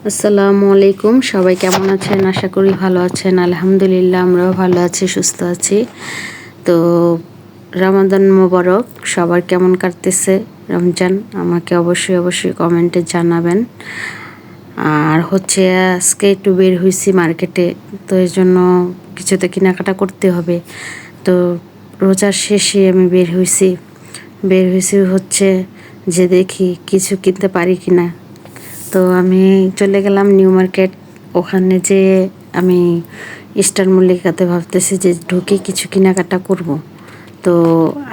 আসসালামু আলাইকুম, সবাই কেমন আছেন? আশা করি ভালো আছেন। আলহামদুলিল্লাহ আমরাও ভালো আছি, সুস্থ আছি। তো রমাদান মোবারক, সবার কেমন কাটতেছে রমজান আমাকে অবশ্যই কমেন্টে জানাবেন। আর হচ্ছে আজকে একটু বের হয়েছি মার্কেটে, তো এই জন্য কিছুতে কেনাকাটা করতে হবে। তো রোজার শেষে আমি বের হয়েছি হচ্ছে যে দেখি কিছু কিনতে পারি কিনা। তো আমি চলে গেলাম নিউ মার্কেট। ওখানে যে আমি ইস্টার্ন মল্লিকাতে ভাবতেছি যে ঢুকে কিছু কেনাকাটা করব। তো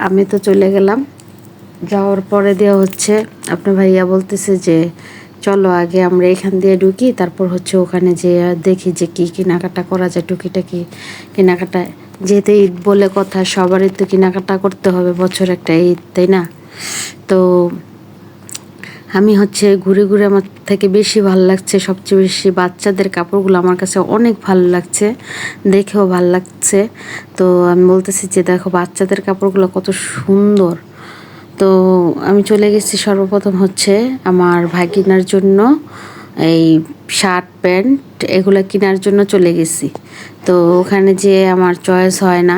আমি তো চলে গেলাম। যাওয়ার পরে দেওয়া হচ্ছে আপনার ভাইয়া বলতেছে যে চলো আগে আমরা এখান দিয়ে ঢুকি, তারপর হচ্ছে ওখানে যে দেখি যে কী কেনাকাটা করা যায়, টুকিটাকি কেনাকাটা। যেহেতু ঈদ বলে কথা, সবারই তো কেনাকাটা করতে হবে, বছর একটা ঈদ, তাই না? তো আমি হচ্ছে ঘুরে ঘুরে আমার থেকে বেশি ভালো লাগছে, সবচেয়ে বেশি বাচ্চাদের কাপড়গুলো আমার কাছে অনেক ভালো লাগছে, দেখেও ভালো লাগছে। তো আমি বলতেছি যে দেখো বাচ্চাদের কাপড়গুলো কত সুন্দর। তো আমি চলে গেছি সর্বপ্রথম হচ্ছে আমার ভাগিনার জন্য এই শার্ট প্যান্ট এগুলো কেনার জন্য চলে গেছি। তো ওখানে যে আমার চয়েস হয় না,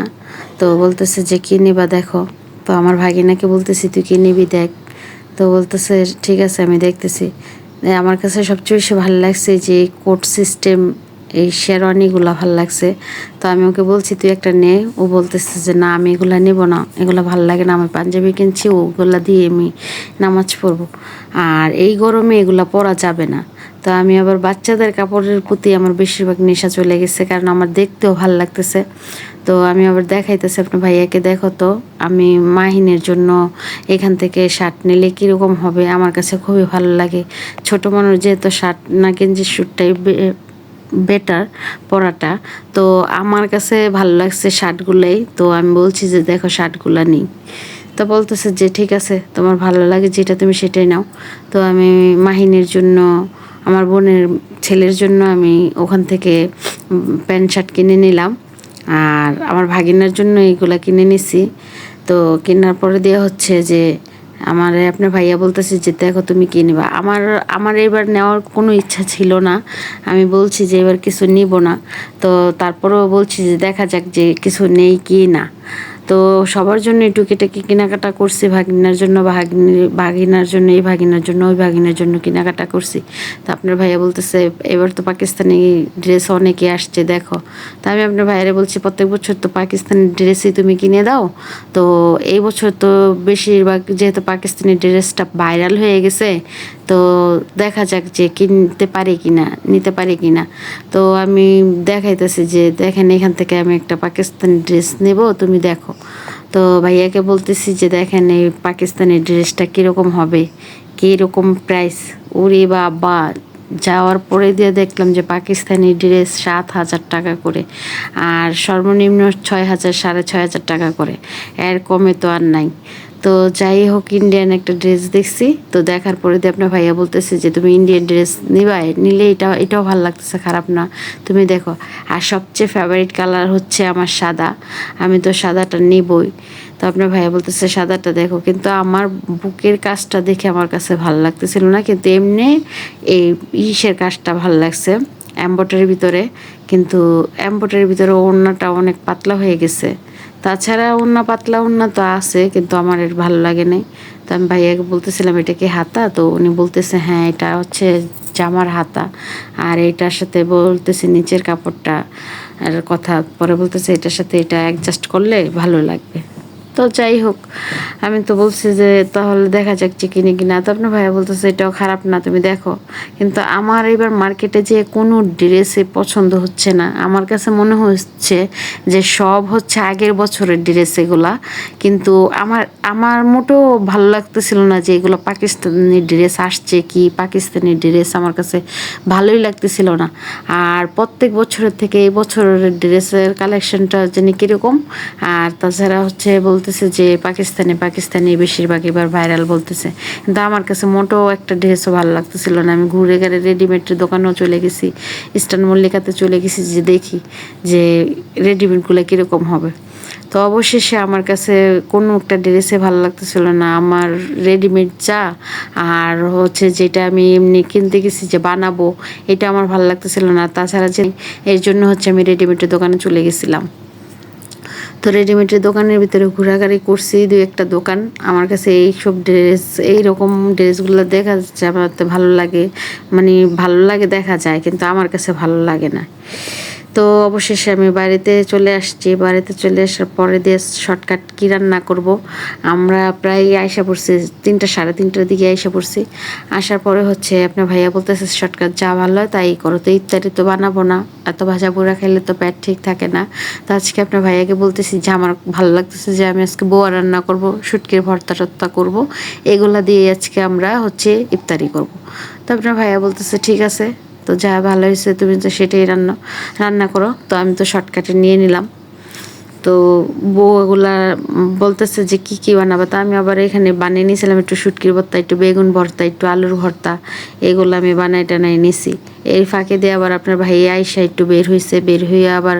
তো বলতেছে যে কী নিবা দেখো। তো আমার ভাগিনাকে বলতেছি তুই কী নিবি দেখ। তো বলতেছে ঠিক আছে আমি দেখতেছি। আমার কাছে সবচেয়ে বেশি ভালো লাগছে যে কোট সিস্টেম এই শেরওয়ানিগুলো ভালো লাগছে। তো আমি ওকে বলছি তুই একটা নে। ও বলতেছে যে না আমি এগুলো নেব না, এগুলো ভালো লাগে না, আমি পাঞ্জাবি কিনছি ওগুলো দিয়ে আমি নামাজ পড়বো, আর এই গরমে এগুলো পরা যাবে না। তো আমি আবার বাচ্চাদের কাপড়ের প্রতি আমার বেশিরভাগ নেশা চলে গেছে, কারণ আমার দেখতেও ভালো লাগতেছে। তো আমি আবার দেখাইতেছি আপনার ভাইয়াকে, দেখো তো আমি মাহিনের জন্য এখান থেকে শার্ট নিলে কীরকম হবে। আমার কাছে খুবই ভালো লাগে, ছোটো মানুষ যেহেতু শার্ট না গেঞ্জির স্যুটটাই বেটার পরাটা। তো আমার কাছে ভালো লাগছে শার্টগুলোই। তো আমি বলছি যে দেখো শার্টগুলো নিই। তো বলতেছে যে ঠিক আছে তোমার ভালো লাগে যেটা তুমি সেটাই নাও। তো আমি মাহিনের জন্য, আমার বোনের ছেলের জন্য আমি ওখান থেকে প্যান্ট শার্ট কিনে নিলাম, আর আমার ভাগিনার জন্য এইগুলা কিনে নিছি। তো কেনার পরে দেওয়া হচ্ছে যে আমার আপনার ভাইয়া বলতেছে যে দেখো তুমি কী নিবা। আমার এবার নেওয়ার কোনো ইচ্ছা ছিল না, আমি বলছি যে এবার কিছু নিব না। তো তারপরেও বলছি যে দেখা যাক যে কিছু নেই কি না। তো সবার জন্য টুকিটাকি কেনাকাটা করছি, ভাগিনার জন্য ভাগিনার জন্য, এই ভাগিনার জন্য ওই ভাগিনার জন্য কেনাকাটা করছি। তো আপনার ভাইয়া বলতেছে এবার তো পাকিস্তানি ড্রেস অনেকে আসছে দেখো। তো আমি আপনার ভাইয়ারে বলছি প্রত্যেক বছর তো পাকিস্তানি ড্রেসই তুমি কিনে দাও, তো এই বছর তো বেশিরভাগ যেহেতু পাকিস্তানি ড্রেসটা ভাইরাল হয়ে গেছে, তো দেখা যাক যে কিনতে পারি কি না, নিতে পারি কি না। তো আমি দেখাইতেছি যে দেখেন এখান থেকে আমি একটা পাকিস্তানি ড্রেস নেব, তুমি দেখো। তো ভাইয়াকে বলতেছি যে দেখেন এই পাকিস্তানি ড্রেসটা কীরকম হবে, কীরকম প্রাইস। ওরে বাবা, যাওয়ার পরে দিয়ে দেখলাম যে পাকিস্তানি ড্রেস 7,000 টাকা করে, আর সর্বনিম্ন 6,000 6,500 টাকা করে, এর কমে তো আর নাই। তো যাই হোক ইন্ডিয়ান একটা ড্রেস দেখছি, তো দেখার পরে দিয়ে আপনার ভাইয়া বলতেছে যে তুমি ইন্ডিয়ান ড্রেস নিলে এটাও ভালো লাগতেছে, খারাপ না, তুমি দেখো। আর সবচেয়ে ফেভারিট কালার হচ্ছে আমার সাদা, আমি তো সাদাটা নিবই। তো আপনার ভাইয়া বলতেছে সাদাটা দেখো, কিন্তু আমার বুকের কাজটা দেখে আমার কাছে ভালো লাগতেছিল না, কিন্তু এমনি এই ইসের কাজটা ভালো লাগছে এমব্রয়ডারির ভিতরে। কিন্তু এমব্রয়ডারির ভিতরে ওড়নাটা অনেক পাতলা হয়ে গেছে। তাছাড়া ওড়না পাতলা ওড়না তো আছে, কিন্তু আমার এর ভালো লাগে নাই। তো আমি ভাইয়াকে বলতেছিলাম এটা কি হাতা, তো উনি বলতেছে হ্যাঁ এটা হচ্ছে জামার হাতা, আর এটার সাথে বলতেছে নিচের কাপড়টা আর কথা, পরে বলতেছে এটার সাথে এটা অ্যাডজাস্ট করলে ভালো লাগবে। তো যাই হোক আমি তো বলছি যে তাহলে দেখা যাক যে কিনে কিনা। তো আপনার ভাইয়া বলতেছে এটাও খারাপ না, তুমি দেখো। কিন্তু আমার এবার মার্কেটে যে কোনো ড্রেসে পছন্দ হচ্ছে না, আমার কাছে মনে হচ্ছে যে সব হচ্ছে আগের বছরের ড্রেস এগুলা। কিন্তু আমার আমার মোটেও ভালো লাগতেছিল না যে এগুলো পাকিস্তানি ড্রেস আসছে, কি পাকিস্তানি ড্রেস আমার কাছে ভালোই লাগতেছিল না। আর প্রত্যেক বছরের থেকে এই বছরের ড্রেসের কালেকশনটা জানি কীরকম। আর তাছাড়া হচ্ছে বলতেছে যে পাকিস্তানি বেশিরভাগ এবার ভাইরাল বলতেছে, কিন্তু আমার কাছে মোটেও একটা ড্রেসও ভালো লাগতেছিল না। আমি ঘুরে গেলে রেডিমেডের দোকানেও চলে গেছি, ইস্টার্ন মল্লিকাতে চলে গেছি যে দেখি যে রেডিমেডগুলো কীরকম হবে। তো অবশেষে আমার কাছে কোনো একটা ড্রেসে ভালো লাগতেছিল না, আমার রেডিমেড যা আর হচ্ছে যেটা আমি এমনি কিনতে গেছি যে বানাবো এটা আমার ভালো লাগতেছিল না। তাছাড়া যে এর জন্য হচ্ছে আমি রেডিমেডের দোকানে চলে গেছিলাম। তো রেডিমেডের দোকানের ভিতরে ঘোরাঘুরি করছি, দুই একটা দোকান। আমার কাছে এইসব ড্রেস, এইরকম ড্রেসগুলো দেখা যাচ্ছে আমার তো ভালো লাগে, মানে ভালো লাগে দেখা যায়, কিন্তু আমার কাছে ভালো লাগে না। তো অবশেষে আমি বাড়িতে চলে আসছি। বাড়িতে চলে আসার পরে দিয়ে শর্টকাট কী রান্না করব, আমরা প্রায় আইসা পড়ছি 3টা 3:30টার দিকে আইসা পড়ছি। আসার পরে হচ্ছে আপনার ভাইয়া বলতেছে শর্টকাট যা ভালো হয় তাই করো, তো ইফতারি তো বানাবো না, এত ভাজা পোড়া খাইলে তো পেট ঠিক থাকে না। তো আজকে আপনার ভাইয়াকে বলতেছি যে আমার ভালো লাগতেছে যে আমি আজকে বোয়া রান্না করব, শুটকির ভর্তা টর্তা করবো, এগুলা দিয়ে আজকে আমরা হচ্ছে ইফতারি করব। তো আপনার ভাইয়া বলতেছে ঠিক আছে, তো যা ভালো হয়েছে তুমি তো সেটাই রান্না করো। তো আমি তো শর্টকাটে নিয়ে নিলাম। তো বউ এগুলা বলতেছে যে কি কি বানাবো, তো আমি আবার এখানে বানিয়ে নিয়েছিলাম একটু শুটকির ভর্তা, একটু বেগুন ভর্তা, একটু আলুর ভর্তা, এগুলো আমি বানাই টানাই নিছি। এর ফাঁকে দিয়ে আবার আপনার ভাই আয়সা একটু বের হয়েছে, বের হয়ে আবার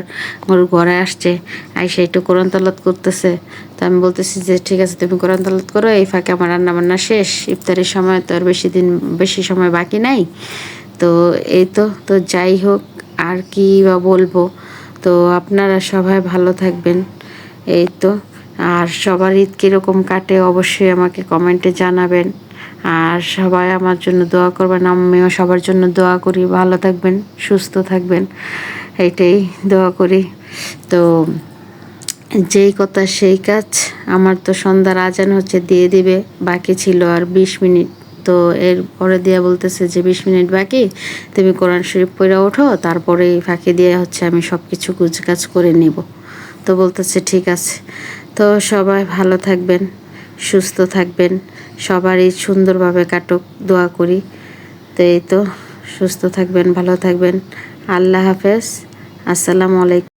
ঘরে আসছে, আয়সা একটু কোরআন তালাত করতেছে। তো আমি বলতেছি যে ঠিক আছে তুমি কোরআন তালাত করো, এই ফাঁকে আমার রান্না বান্না শেষ, ইফতারের সময় তো আর বেশি সময় বাকি নাই। তো এই তো যাই হোক, আর কি বা বলবো। তো আপনারা সবাই ভালো থাকবেন, এই তো। আর সবার ঈদ কীরকম কাটে অবশ্যই আমাকে কমেন্টে জানাবেন। আর সবাই আমার জন্য দোয়া করবেন, আমিও সবার জন্য দোয়া করি, ভালো থাকবেন, সুস্থ থাকবেন, এইটাই দোয়া করি। তো যেই কথা সেই কাজ, আমার তো সন্ধ্যার আজান হচ্ছে দিয়ে দিবে, বাকি ছিল আর 20 মিনিট। তো এর পরে দিয়া বলতেছে যে 20 মিনিট বাকি, তুমি কোরআন শরীফ পড়ে ওঠো, তারপরে ফাঁকি দিয়ে হচ্ছে আমি সব কিছু গুজকাজ করে নিব। তো বলতেছে ঠিক আছে। তো সবাই ভালো থাকবেন, সুস্থ থাকবেন, সবারই সুন্দরভাবে কাটুক দোয়া করি। তো এই তো, সুস্থ থাকবেন, ভালো থাকবেন, আল্লাহ হাফেজ, আসসালামু আলাইকুম।